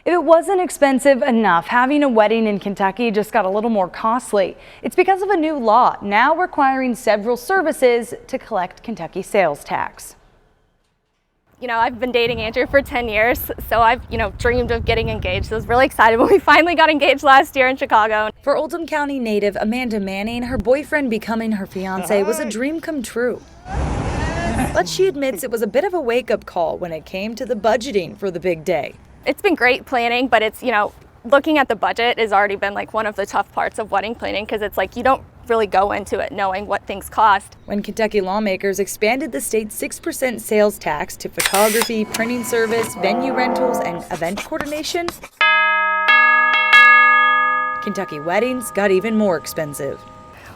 If it wasn't expensive enough, having a wedding in Kentucky just got a little more costly. It's because of a new law now requiring several services to collect Kentucky sales tax. I've been dating Andrew for 10 years, so I've, dreamed of getting engaged. I was really excited when we finally got engaged last year in Chicago. For Oldham County native Amanda Manning, her boyfriend becoming her fiance was a dream come true. But she admits it was a bit of a wake-up call when it came to the budgeting for the big day. It's been great planning, but it's, looking at the budget has already been like one of the tough parts of wedding planning, because it's like you don't really go into it knowing what things cost. When Kentucky lawmakers expanded the state's 6% sales tax to photography, printing service, venue rentals, and event coordination, Kentucky weddings got even more expensive.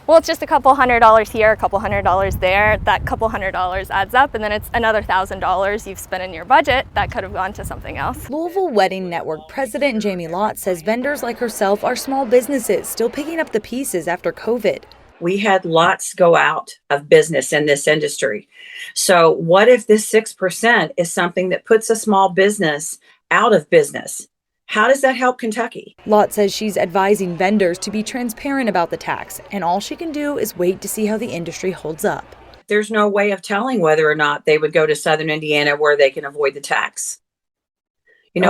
Well, it's just a couple $100 here, a couple $100 there. That couple $100 adds up, and then it's another $1,000 you've spent in your budget that could have gone to something else. Louisville Wedding Network President Jamie Lott says vendors like herself are small businesses still picking up the pieces after COVID. We had lots go out of business in this industry. So what if this 6% is something that puts a small business out of business? How does that help Kentucky? Lott says she's advising vendors to be transparent about the tax, and all she can do is wait to see how the industry holds up. There's no way of telling whether or not they would go to Southern Indiana where they can avoid the tax.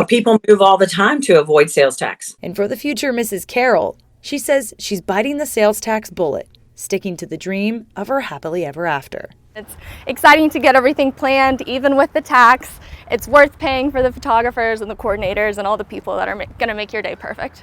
People move all the time to avoid sales tax. And for the future Mrs. Carroll, she says she's biting the sales tax bullet, sticking to the dream of her happily ever after. It's exciting to get everything planned, even with the tax. It's worth paying for the photographers and the coordinators and all the people that are going to make your day perfect.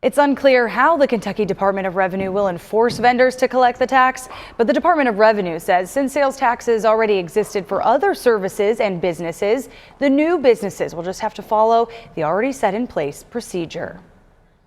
It's unclear how the Kentucky Department of Revenue will enforce vendors to collect the tax, but the Department of Revenue says since sales taxes already existed for other services and businesses, the new businesses will just have to follow the already set in place procedure.